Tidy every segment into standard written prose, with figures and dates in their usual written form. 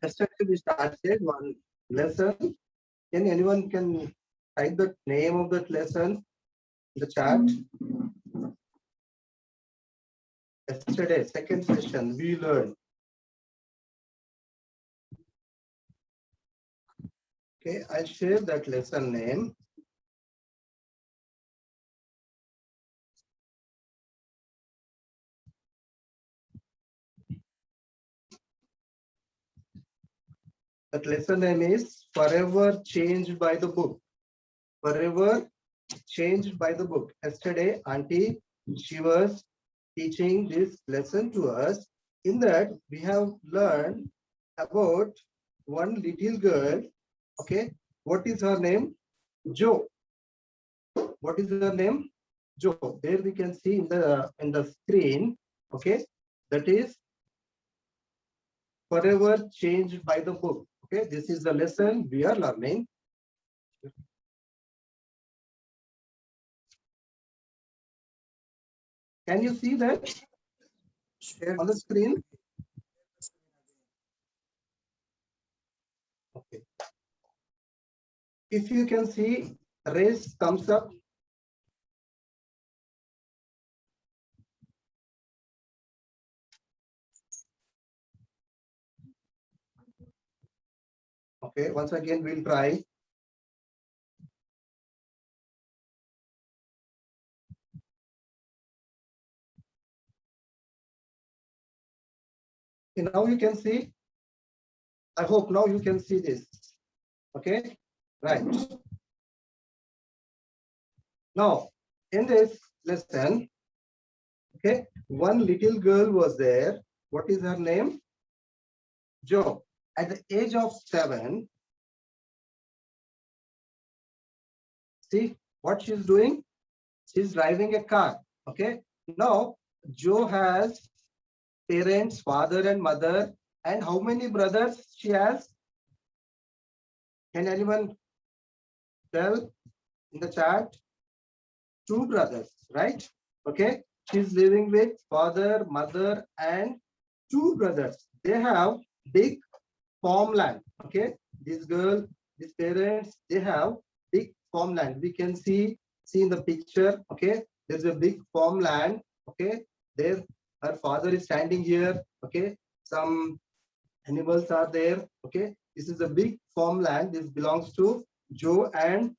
Yesterday we started one lesson. Can anyone can type the name of that lesson in the chat? Yesterday, second session, we learned. Okay, I'll share that lesson name. That lesson name is Forever Changed by the Book. Forever Changed by the Book. Yesterday, Auntie, she was teaching this lesson to us. In that, we have learned about one little girl. Okay, what is her name? Jo. What is her name? Jo. There we can see in the screen. Okay, that is Forever Changed by the Book. Okay, this is the lesson we are learning. Can you see that on the screen? Okay. If you can see, raise thumbs up. Okay, once again we'll try. Okay, now you can see. I hope now you can see this. Okay, right. Now, in this lesson, okay, one little girl was there. What is her name? Jo. At the age of 7, see what she's doing? She's driving a car. Okay, now Jo has parents, father and mother, and how many brothers she has? Can anyone tell in the chat? 2 brothers, right? Okay, she's living with father, mother, and 2 brothers. They have big farmland. Okay, this girl, these parents, they have big farmland. We can see in the picture. Okay, there's a big farmland. Okay, there her father is standing here. Okay, some animals are there. Okay, this is a big farmland. This belongs to Jo and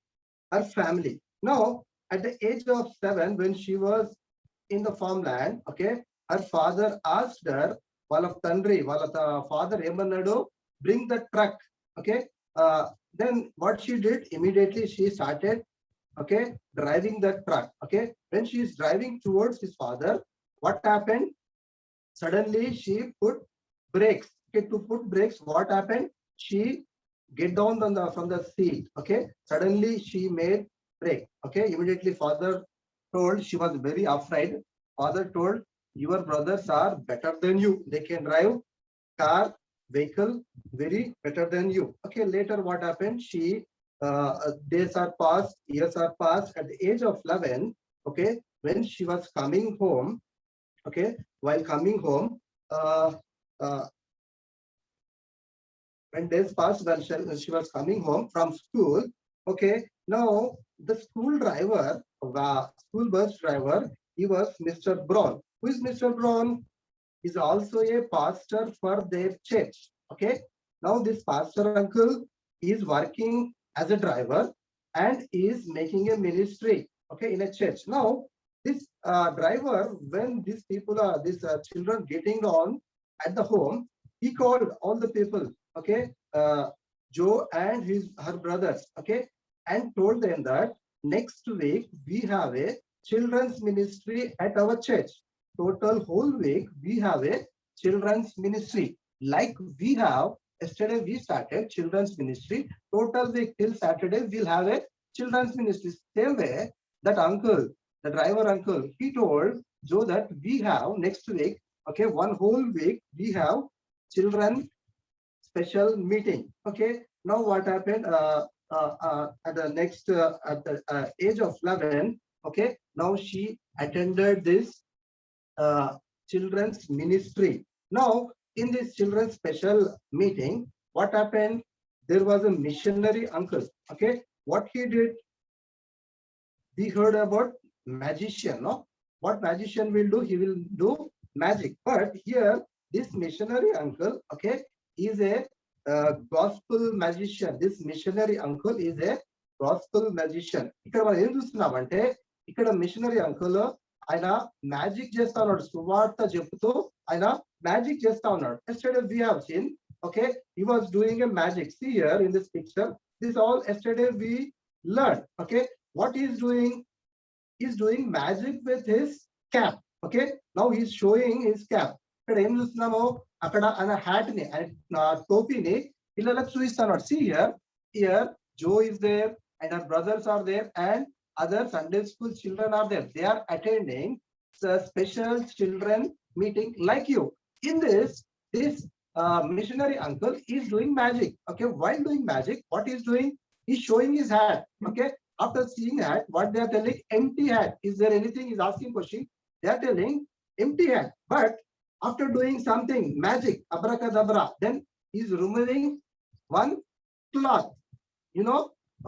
her family. Now, at the age of 7, when she was in the farmland, okay, her father asked her, "Wala Tandri, wala father Emanadu, bring the truck." Okay, then what she did, immediately she started, okay, driving the truck. Okay, when she is driving towards his father, what happened? Suddenly she put brakes. Okay, to put brakes, what happened? She get down from the seat. Okay, suddenly she made brake. Okay, immediately father told, she was very afraid. Father told, "Your brothers are better than you. They can drive car, vehicle very better than you." Okay, later what happened? She days are passed, years are passed. At the age of 11, okay, when she was coming home, okay, while coming home, uh, uh, when days passed, when she was coming home from school, okay, now the school driver, school bus driver, he was Mr. Brown. Who is Mr. Brown? He's also a pastor for their church. Okay, now this pastor uncle is working as a driver and is making a ministry, okay, in a church. Now this driver, when these people are, these children getting on at the home, he called all the people, okay, Jo and her brothers, okay, and told them that next week we have a children's ministry at our church. Total whole week we have a children's ministry. Like we have, yesterday we started children's ministry. Total week till Saturday we'll have a children's ministry. Same way, that uncle, the driver uncle, he told Jo that we have next week, okay, one whole week we have children special meeting. Okay, now what happened? At the next, at the age of 11, okay, now she attended this children's ministry. Now, in this children's special meeting, what happened? There was a missionary uncle. Okay, what he did? We heard about magician, no? What magician will do? He will do magic. But here, this missionary uncle, okay, is a gospel magician. This missionary uncle is a gospel magician. ఇక్కడ మనం ఏం చూస్తున్నామంటే ఇక్కడ machinery uncle ఆయన magic చేస్తా ఉన్నాడు, సువార్త చెప్తూ ఆయన మ్యాజిక్ చేస్తా ఉన్నాడు. Yesterday we have seen, okay, he was doing a magic. See here in this picture, this all yesterday we learned. Okay, what he is doing? He's doing magic with his cap. Okay, now he's showing his cap. ఇక్కడ ఏం చూస్తున్నామో అక్కడ ఆయన hat ని టోపీని పిల్లలకు చూపిస్తున్నాడు. See here, here Joe is there and her brothers are there and other Sunday school children are there. They are attending a special children meeting like you. In this missionary uncle is doing magic. Okay, while doing magic, what he's doing? He's showing his hat. Okay, after seeing hat, what they are telling? Empty hat. Is there anything? He's asking question. They are telling empty hat. But after doing something magic, abracadabra, then he's removing one cloth. You know,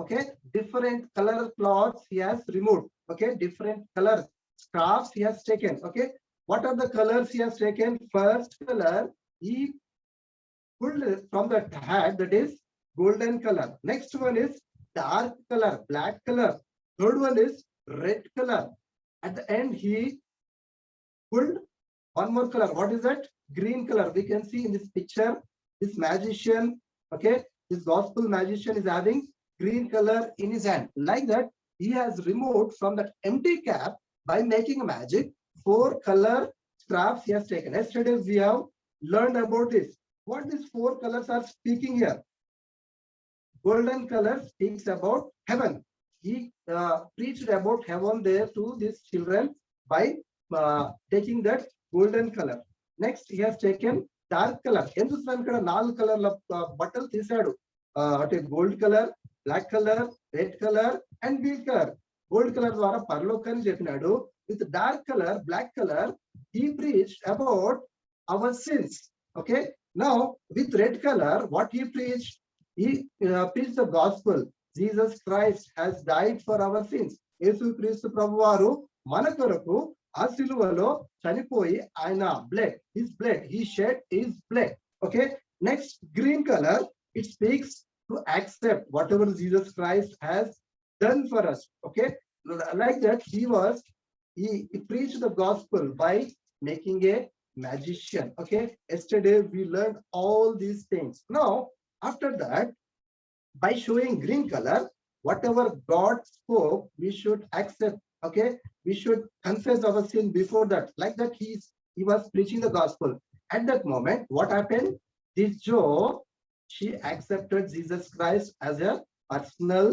okay, different color cloths he has removed. Okay, different color scarves he has taken. Okay, what are the colors he has taken? First color he pulled from the hat, that is golden color. Next one is dark color, black color. Third one is red color. At the end he pulled one more color. What is that? Green color. We can see in this picture, this magician, okay, this gospel magician is having green color in his hand. Like that, he has removed from that empty cap by making a magic 4 color straps he has taken. Yesterday we have learned about this. What these 4 colors are speaking here? Golden color speaks about heaven. He preached about heaven there to these children by taking that golden color. Next he has taken dark color. ఎందుకు ఇక్కడ 4 కలర్ల బట్టలు తీశాడు. అంటే gold colour, black colour, red colour and blue colour. Gold colour ద్వారా పరలోకాన్ని చెప్పినాడు. With dark color, black color, he preached about our sins. Okay, now with red color, what he preached? He preached the gospel. Jesus Christ has died for our sins. యేసు క్రీస్తు ప్రభువారు మన కొరకు ఆ సిలువలో చనిపోయి ఆయన blood, he shed his blood. Okay, next green color, it speaks to accept whatever Jesus Christ has done for us. Okay, like that he preached the gospel by making a magician. Okay, yesterday we learned all these things. Now after that, by showing green color, whatever God spoke we should accept. Okay, we should confess our sin before that. Like that he was preaching the gospel. At that moment, what happened? This Joe, she accepted Jesus Christ as a personal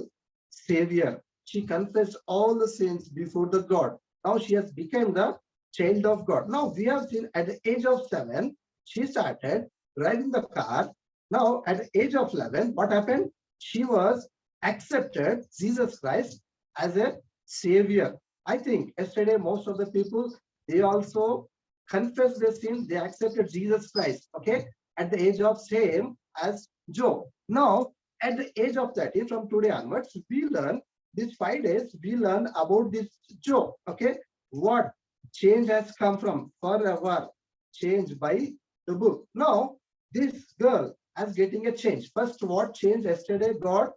savior. She confessed all the sins before the God. Now she has become the child of God. Now we have seen at the age of 7 she started driving the car. Now at the age of 11, what happened? She was accepted Jesus Christ as a savior. I think yesterday most of the people, they also confessed their sin, they accepted Jesus Christ. Okay, at the age of same as Joe. Now at the age of 13, from today onwards, we learn these 5 days, we learn about this Joe. Okay, what change has come from forever change by the book. Now this girl is getting a change. First, what changed yesterday? God,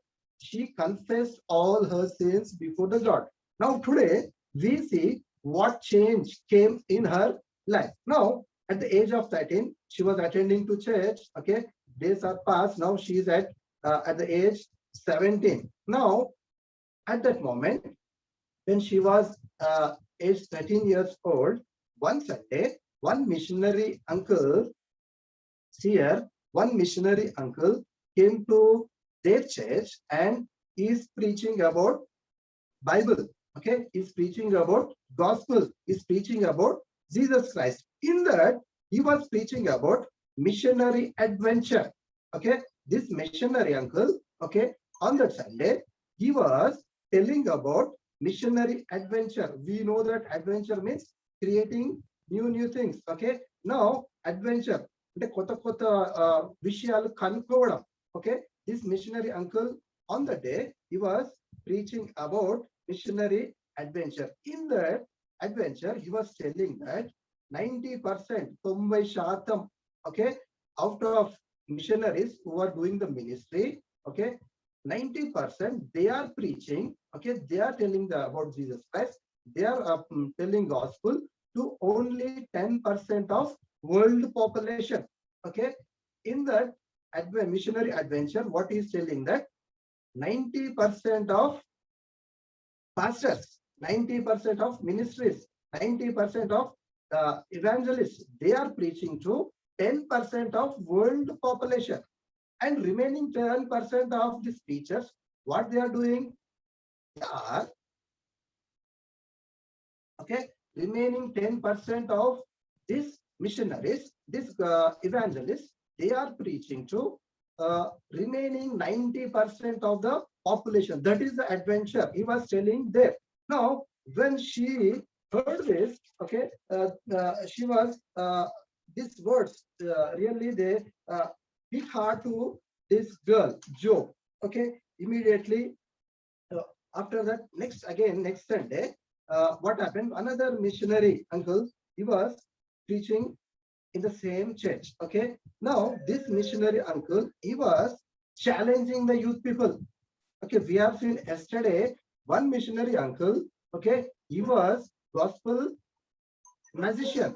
she confessed all her sins before the God. Now today we see what change came in her life. Now at the age of 13, she was attending to church. Okay, days are past. Now she is at the age 17. Now at that moment, when she was age 13 years old, one Sunday, one missionary uncle here, one missionary uncle came to their church and he is preaching about Bible. Okay, he's preaching about gospel, he's preaching about Jesus Christ. In that he was preaching about missionary adventure. Okay, this missionary uncle, okay, on that Sunday he was telling about missionary adventure. We know that adventure means creating new things. Okay, now adventure అంటే కొత్త కొత్త విషయాలు కనుక్కోవడం. Okay, this missionary uncle on the day he was preaching about missionary adventure. In that adventure, he was telling that 90%, 90%, okay, out of missionaries who are doing the ministry, okay, 90% they are preaching, okay, they are telling about Jesus Christ, they are telling gospel to only 10% of world population. Okay, in that missionary adventure, what is telling that 90% of pastors, 90% of ministries, 90% of evangelists, they are preaching to 10% of world population, and remaining 10% of these preachers, what they are doing? They are, okay, remaining 10% of these missionaries, these evangelists, they are preaching to remaining 90% of the population. That is the adventure he was telling there. Now, when she heard this, okay, she was, these words really they hit hard to this girl, Joe. Okay, immediately after that, next Sunday, what happened? Another missionary uncle, he was preaching in the same church. Okay, now this missionary uncle, he was challenging the youth people. Okay, we have seen yesterday one missionary uncle. Okay, he was gospel musician.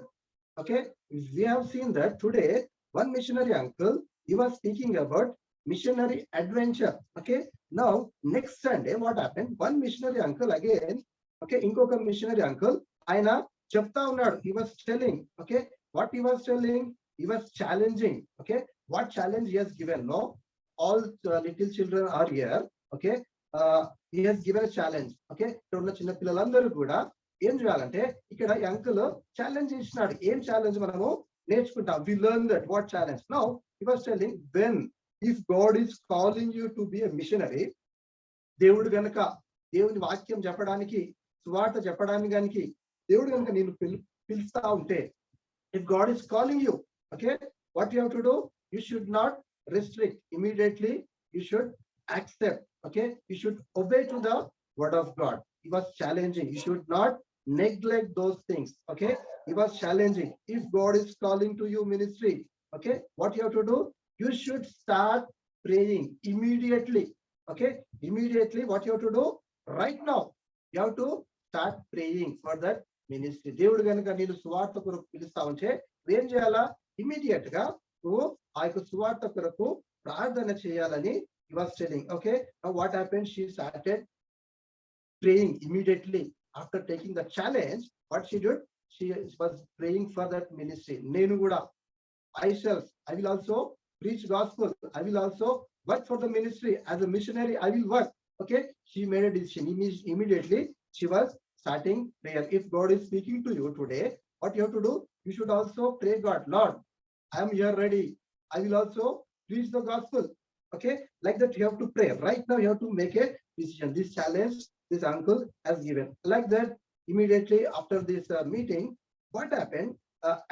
Okay, we have seen that today one missionary uncle, he was speaking about missionary adventure. Okay, now next Sunday what happened? One missionary uncle again, okay, inkoka missionary uncle, aina chepta unnadu, he was telling, okay, what he was telling, he was challenging. Okay, what challenge he has given? No, all little children are here. Okay, he has given a challenge. Okay, ఉన్న చిన్న పిల్లలందరూ కూడా ఏం చేయాలంటే ఇక్కడ ఈ uncle challenge ఇచ్చినాడు. ఏం ఛాలెంజ్ మనము నేర్చుకుంటాం. We learn that what challenge. Now he was telling, when if God is calling you to be a missionary, దేవుడు గనక దేవుని వాక్యం చెప్పడానికి, సువార్త చెప్పడానికి దేవుడు గనక నేను పిలుస్తా ఉంటే, if God is calling you, okay, what you have to do? You should not restrict. Immediately you should accept. Okay, you should obey to the word of God. He was challenging. You should not neglect those things. Okay, he was challenging. If God is calling to you ministry, okay, what you have to do? You should start praying immediately. Okay, immediately what you have to do? Right now you have to start praying for that ministry. దేవుడు గనుక నేను సువార్త కొరకు పిలుస్తా ఉంటే ఏం చేయాలా? Immediate గా నువ్వు ఆ యొక్క సువార్త కొరకు ప్రార్థన చేయాలని he was telling. Okay, now what happened? She started praying immediately after taking the challenge. What she did? She was praying for that ministry. Nenu kuda, I will also preach gospel. I will also work for the ministry as a missionary. I will work. Okay, she made a decision. Immediately she was starting prayer. If God is speaking to you today, what you have to do? You should also pray God, Lord, I am here ready. I will also preach the gospel. Okay, like that you have to pray. Right now you have to make a decision. This challenge this uncle has given. Like that, immediately after this meeting, what happened?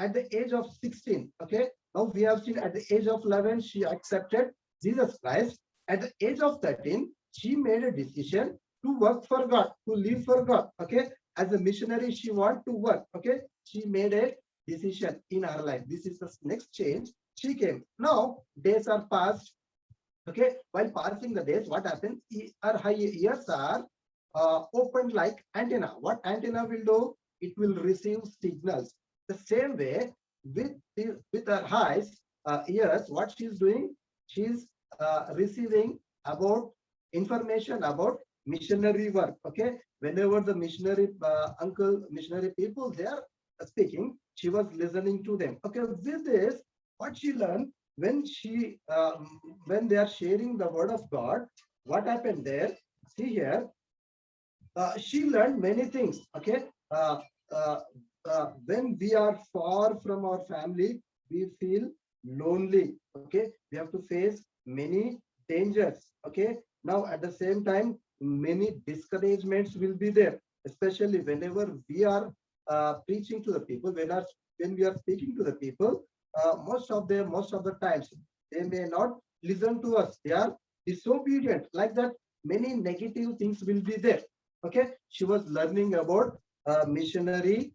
At the age of 16, okay, now we have seen at the age of 11, she accepted Jesus Christ. At the age of 13, she made a decision to work for God, to live for God. Okay, as a missionary, she want to work. Okay, she made a decision in her life. This is the next change. She came. Now days are passed. Okay, while passing the days, what happens? Her ears are opened like antenna. What antenna will do? It will receive signals. The same way with her eyes, ears, what she's doing? She's receiving about information about missionary work. Okay, whenever the missionary uncle, missionary people, they are speaking, she was listening to them. Okay, with this, what she learned, when they are sharing the word of God, what happened there? See here, she learned many things. Okay, when we are far from our family, we feel lonely. Okay, we have to face many dangers. Okay, now at the same time, many discouragements will be there, especially whenever we are preaching to the people. When we are speaking to the people, most of the times they may not listen to us. They are disobedient. Like that, many negative things will be there. Okay, she was learning about missionary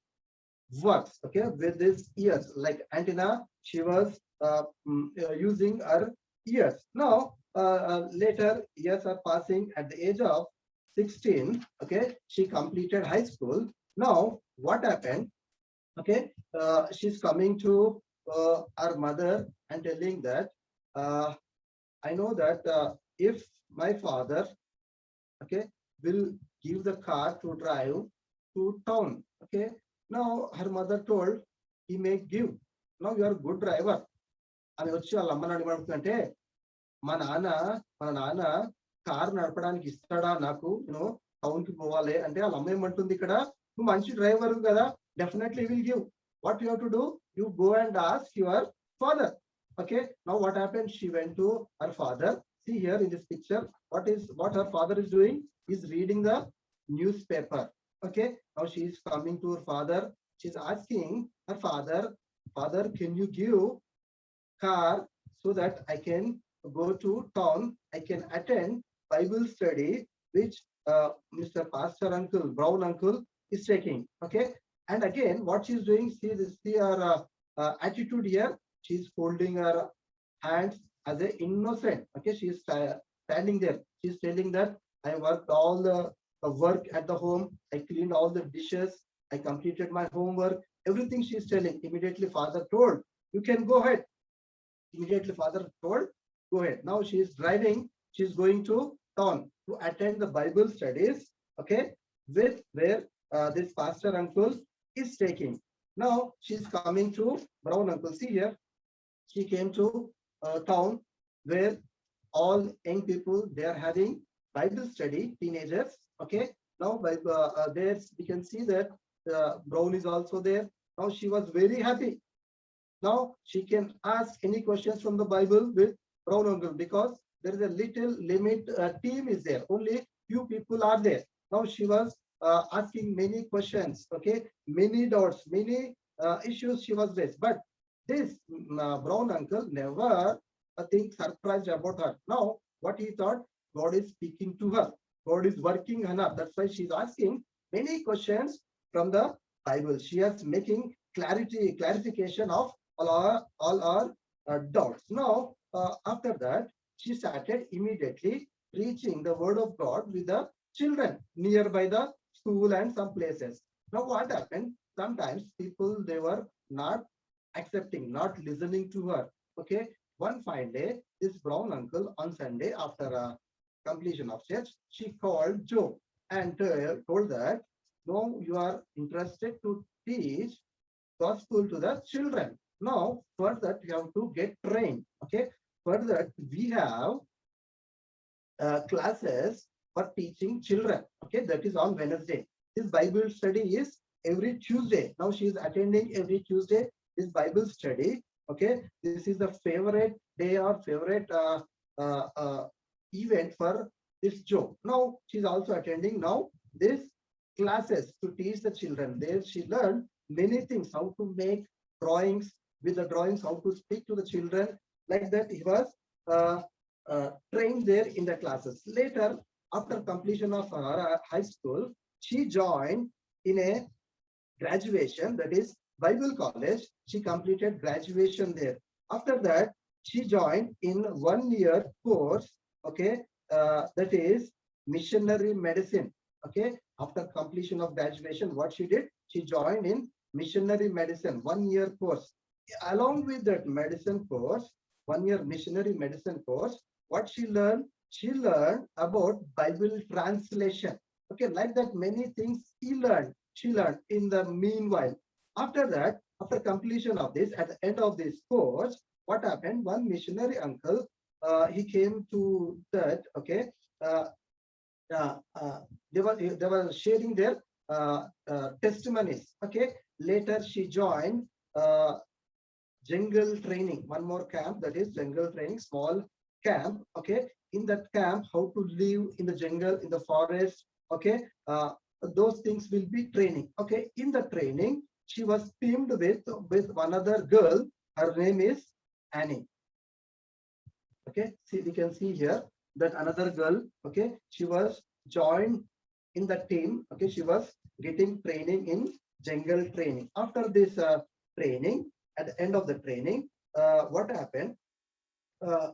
works. Okay, with his ears, like antenna, she was using her ears. Now, later years are passing. At the age of 16, okay, she completed high school. Now, what happened? Okay, she's coming to her mother and telling that uh, I know that if my father, okay, will give the car to drive to town. Okay, now her mother told he may give. Now you are a good driver. అని వచ్చి వాళ్ళ అమ్మని అడిగడుతుంటే మన నాన్న car నడపడానికి ఇస్తాడా నాకు నేను టౌన్ కి పోవాలి అంటే వాళ్ళ అమ్మ ఏమంటుంది ఇక్కడ నువ్వు మంచి డ్రైవర్ కదా definitely will give what you have to do you go and ask your father. Okay, now what happened, she went to her father. See here in this picture what her father is doing, is reading the newspaper. Okay, now she is coming to her father. She's asking her father, father, can you give car so that I can go to town, I can attend Bible study, which Mr. Pastor Uncle, Brown Uncle is taking. Okay. And again, what she's doing, see her attitude here. She's folding her hands as an innocent. Okay. She's standing there. She's telling that I worked all the work at the home. I cleaned all the dishes. I completed my homework. Everything she's telling. Immediately, father told, you can go ahead. Immediately father told, go ahead. Now she is driving, she is going to town to attend the Bible studies, okay, with where this pastor uncle is taking. Now she's coming to Brown Uncle. See here, she came to town where all young people, they are having Bible study, teenagers, okay. Now there we can see that Brown is also there. Now she was very happy. Now she can ask any questions from the Bible with Brown Uncle because there is a little limit team is there. Only few people are there. Now she was asking many questions, okay, many doubts, many issues she was raised. But this Brown Uncle never think surprised about her. Now what he thought, God is speaking to her. God is working on her. That's why she's asking many questions from the Bible. She is making clarification of all our doubts. Now, after that, she started immediately preaching the word of God with the children nearby the school and some places. Now, what happened? Sometimes people, they were not accepting, not listening to her. Okay. One fine day, this Brown Uncle on Sunday after completion of church, she called Joe and told that, no, you are interested to teach gospel to the children. Now, for that, you have to get trained. Okay. For that, we have classes for teaching children. Okay. That is on Wednesday. This Bible study is every Tuesday. Now she is attending every Tuesday this Bible study. Okay. This is the favorite day or favorite event for this Joe. Now she's also attending now this classes to teach the children. There she learned many things, how to make drawings, with the drawings, how to speak to the children. Like that, he was trained there in the classes. Later, after completion of her high school, she joined in a graduation, that is Bible college. She completed graduation there. After that, she joined in 1 year course, okay, that is missionary medicine. Okay, after completion of graduation, what she did, she joined in missionary medicine, 1 year course. Along with that medicine course, 1 year missionary medicine course, what she learned about Bible translation. Okay, like that, many things she learned in the meanwhile. After that, after completion of this, at the end of this course, what happened? One missionary uncle, he came to that. Okay, they were sharing their testimonies. Okay, later she joined jungle training, one more camp, that is jungle training, small camp. Okay, in that camp, how to live in the jungle, in the forest. Okay, those things will be training. Okay, in the training, she was teamed with one other girl. Her name is Annie. Okay, see, we can see here that another girl, okay, she was joined in the team. Okay, she was getting training in jungle training. After this training, at the end of the training, what happened? Uh,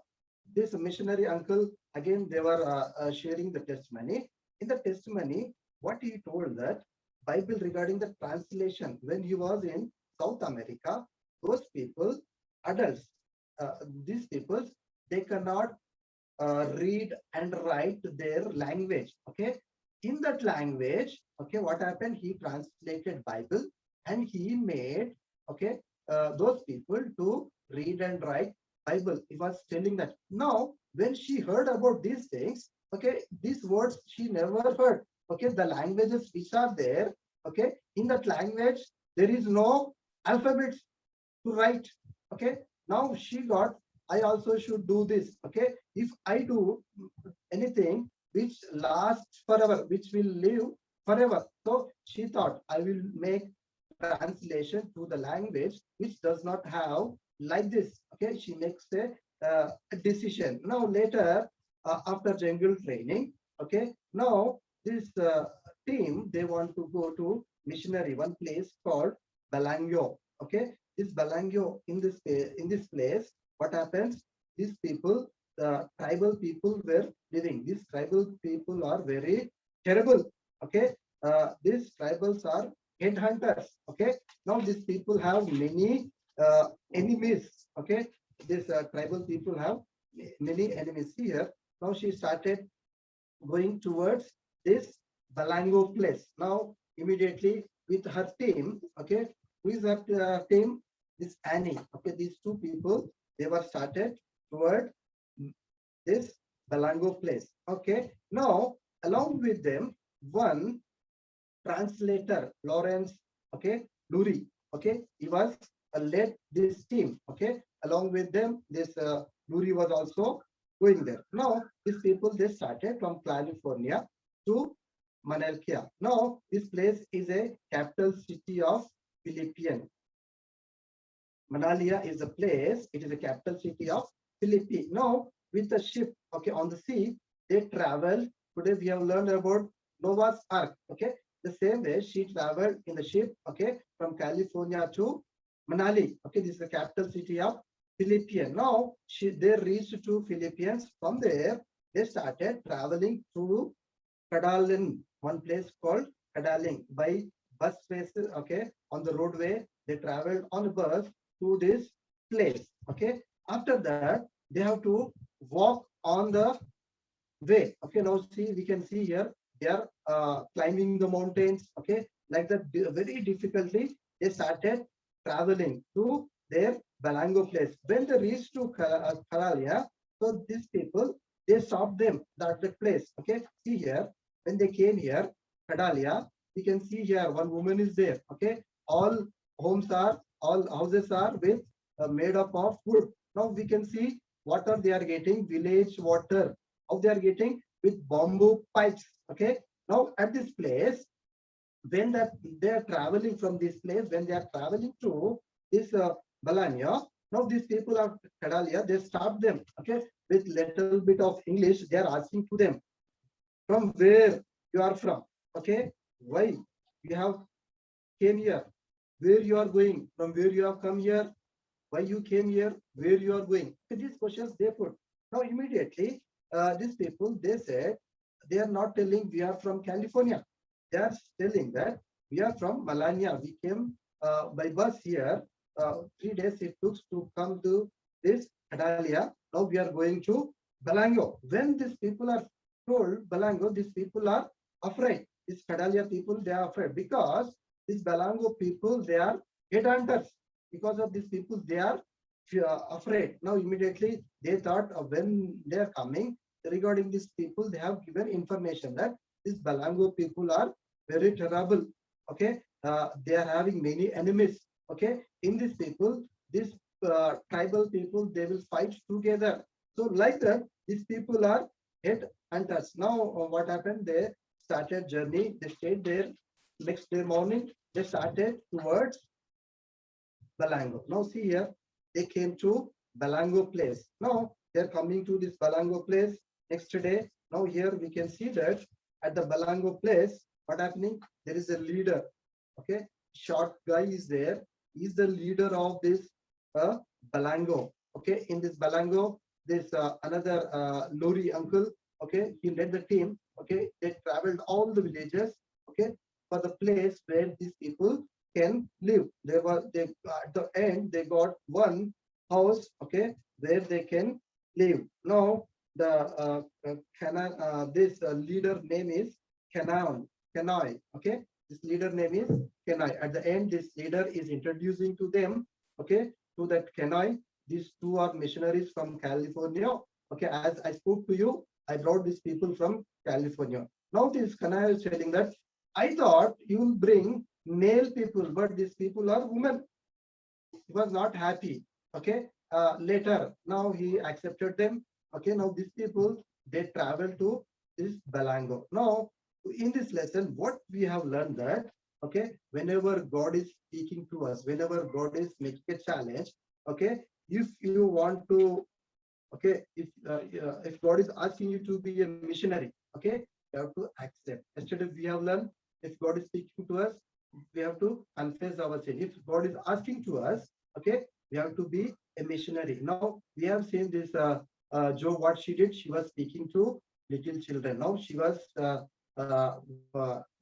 this missionary uncle, again they were sharing the testimony. In the testimony, what he told that Bible regarding the translation, when he was in South America, those people, adults, uh, these people, they cannot read and write their language. Okay, in that language, okay, what happened? He translated Bible and he made, okay, those people to read and write Bible. He was telling that. Now when she heard about these things, okay, these words she never heard. Okay, the languages which are there, okay, in that language there is no alphabets to write. Okay, now she got, I also should do this. Okay, if I do anything which lasts forever, which will live forever, so she thought I will make translation to the language which does not have like this. Okay, she makes a decision. Now later, after jungle training, okay, now this team, they want to go to missionary one place called Balangyo. Okay, this Balangyo, in this place, what happens? These people, the tribal people were living. These tribal people are very terrible. Okay, these tribals are headhunters. Okay, now these people have many enemies. Okay, these tribal people have many enemies here. Now she started going towards this Balango place. Now immediately with her team, okay, who is that team? This Annie. Okay, these two people, they were started toward this Balango place. Okay, now along with them, one translator, Lawrence, okay, Lurie, okay, he was led this team. Okay, along with them, this Lurie was also going there. Now these people, they started from California to Manalkia. Now this place is a capital city of Philippines. Manalia is a place, it is a capital city of Philippines. Now, with the ship, okay, on the sea, they travel. Today we have learned about Noah's Ark, okay. The same way she traveled in the ship, okay, from California to Manali. Okay, this is the capital city of Philippines. Now, they reached to Philippines. From there, they started traveling through Kadaling, one place called Kadaling by bus spaces. Okay, on the roadway, they traveled on a bus to this place. Okay, after that, they have to walk on the way. Okay, now see, we can see here they are climbing the mountains. Okay, like that, very difficultly they started traveling to their Balango place. When they reached to Karalia, so these people, they stopped them at the place. Okay, see here, when they came here, Kadalia, we can see here one woman is there. Okay, all all houses are with made up of wood. Now we can see water they are getting, village water. How they are getting? With bamboo pipes. Okay, now at this place, when that they are traveling from this place, when they are traveling to this Balanya, now these people of Kadalia, they stop them. Okay, with little bit of English, they are asking to them, from where you are from. Okay, why you have came here, where you are going, from where you have come here, why you came here, where you are going. So these questions they put. Now immediately, these people, they said, they are not telling we are from California. They are telling that we are from Malania. We came by bus here. 3 days it took to come to this Adalia. Now we are going to Balango. When these people are told Balango, these people are afraid. These Kadalia people, they are afraid because these Balango people, they are headhunters. Because of these people, they are afraid. Now immediately they thought when they are coming, regarding these people, they have given information that these Balango people are very terrible. Okay, they are having many enemies. Okay, in these people, these tribal people, they will fight together. So like that, these people are head hunters. Now what happened? They started journey. They stayed there. Next day morning, they started towards Balango. Now see here, they came to Balango place. Now They are coming to this Balango place next day. Now here we can see that at the Balango place, what happening? There is a leader. Okay, short guy is there. He's the leader of this Balango. Okay, in this Balango, this another Lori uncle. Okay, he led the team. Okay, they traveled all the villages. Okay, for the place where these people can live. They at the end they got one house. Okay, where they can live. Now the this leader name is Kenai. Okay, this leader name is Kenai. At the end, this leader is introducing to them. Okay, to that Kenai. These two are missionaries from California. Okay, as I spoke to you, I brought these people from California. Now this Kenai is telling that I thought you will bring male people, but these people are women. He was not happy. Okay. Later, now he accepted them. Okay. Now these people they travel to this Balango. Now, in this lesson, what we have learned that okay, whenever God is speaking to us, whenever God is making a challenge, okay, if you want to, okay, if God is asking you to be a missionary, okay, you have to accept. Yesterday we have learned if God is speaking to us, we have to confess our sin. If God is asking to us, okay, we have to be a missionary. Now we have seen this Joe, what she did, she was speaking to little children. Now she was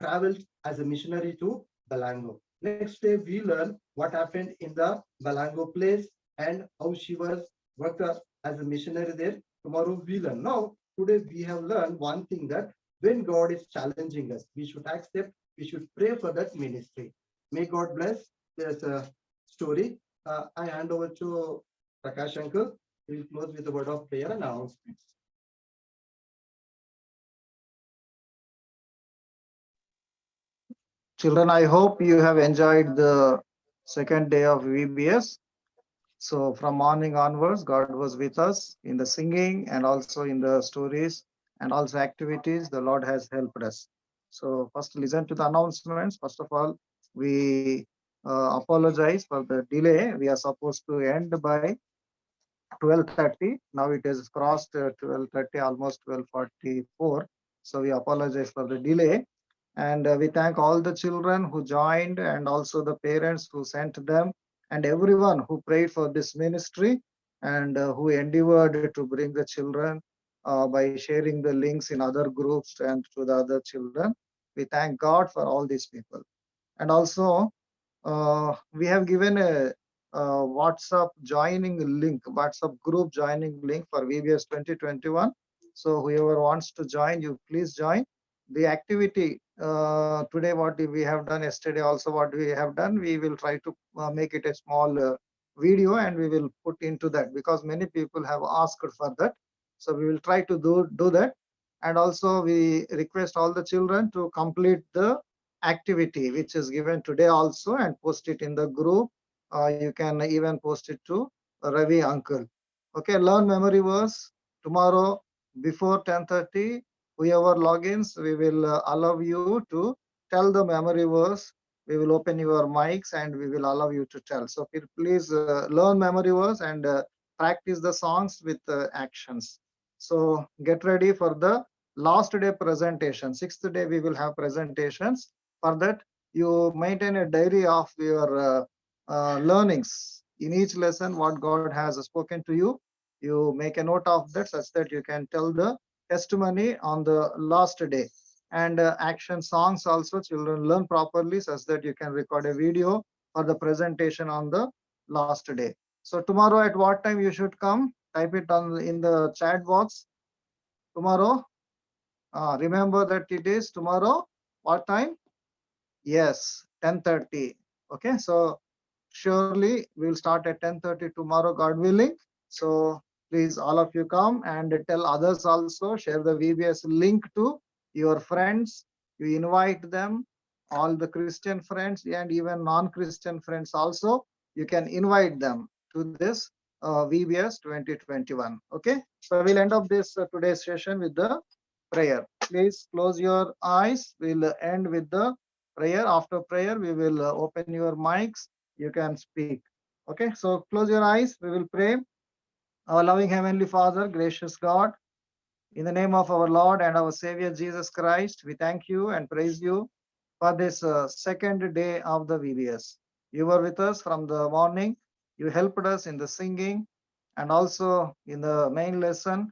traveled as a missionary to Balango. Next day we learn what happened in the Balango place and how she was worked as a missionary there. Tomorrow we learn. Now today we have learned one thing that when God is challenging us, we should accept, we should pray for that ministry. May God bless. There's a story. I hand over to Prakash uncle. We will close with a word of prayer and announcements. Children, I hope you have enjoyed the second day of VBS. So from morning onwards, God was with us in the singing and also in the stories and also activities. The Lord has helped us. So first listen to the announcements. First of all, we apologize for the delay. We are supposed to end by 12:30. Now it has crossed 12:30, almost 12:44. So we apologize for the delay. And we thank all the children who joined and also the parents who sent them and everyone who prayed for this ministry and who endeavored to bring the children by sharing the links in other groups and to the other children. We thank God for all these people. And also, we have given a WhatsApp joining link, WhatsApp group joining link for VBS 2021. So whoever wants to join, you please join. The activity today, what we have done, yesterday also what we have done, we will try to make it a small video and we will put into that because many people have asked for that. So we will try to do that. And also we request all the children to complete the activity which is given today also and post it in the group. You can even post it to Ravi uncle. Okay, learn memory verse tomorrow before 10:30. Whoever logins, we will allow you to tell the memory verse. We will open your mics and we will allow you to tell. So please learn memory verse and practice the songs with actions. So get ready for the last day presentation. Sixth day we will have presentations. For that, you maintain a diary of your learnings. In each lesson, what God has spoken to you, you make a note of that such that you can tell the testimony on the last day. And action songs also, children learn properly such that you can record a video for the presentation on the last day. So tomorrow at what time you should come? Type it on in the chat box. Tomorrow, remember that it is tomorrow. What time? Yes, 10:30. Okay, so surely we will start at 10:30 tomorrow, God willing. So please, all of you come and tell others also. Share the VBS link to your friends. You invite them, all the Christian friends and even non-Christian friends also. You can invite them to this VBS 2021. Okay, so we'll end up this today's session with the prayer. Please close your eyes. We'll end with the prayer. After prayer, we will open your mics. You can speak. Okay, so close your eyes. We will pray. Our loving Heavenly Father, gracious God, in the name of our Lord and our Savior Jesus Christ, we thank you and praise you for this second day of the VBS. You were with us from the morning. You helped us in the singing and also in the main lesson,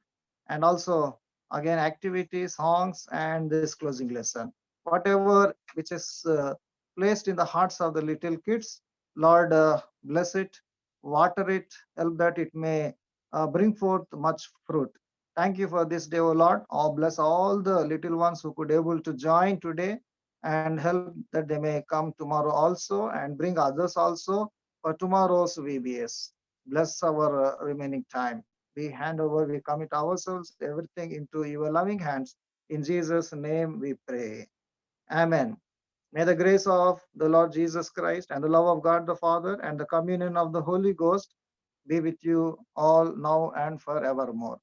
and also again activities, songs, and this closing lesson. Whatever which is placed in the hearts of the little kids, Lord, bless it, water it, help that it may bring forth much fruit. Thank you for this day, O Lord. Oh, bless all the little ones who could able to join today, and help that they may come tomorrow also and bring others also for tomorrow's VBS. Bless our remaining time. We hand over, we commit ourselves, everything into your loving hands. In Jesus' name we pray. Amen. May the grace of the Lord Jesus Christ and the love of God the Father and the communion of the Holy Ghost be with you all now and forevermore.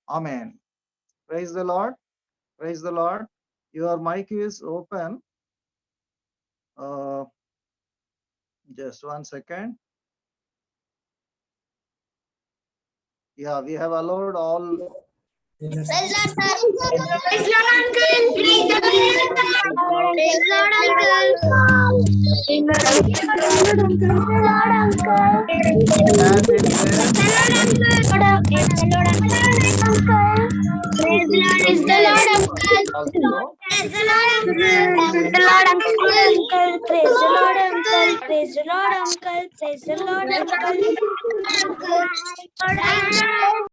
Amen. Praise the Lord. Praise the Lord. Your mic is open. Just 1 second. Yeah, we have allowed all. Praise Lord, Praise Lord, uncle. Praise the Lord. Praise Lord, uncle. As it says, Praise the Lord, is the Lord, uncle. also. Praise the Lord, uncle. Praise the Lord, uncle. Praise the Lord, uncle. Praise the Lord, uncle. Praise the Lord, uncle.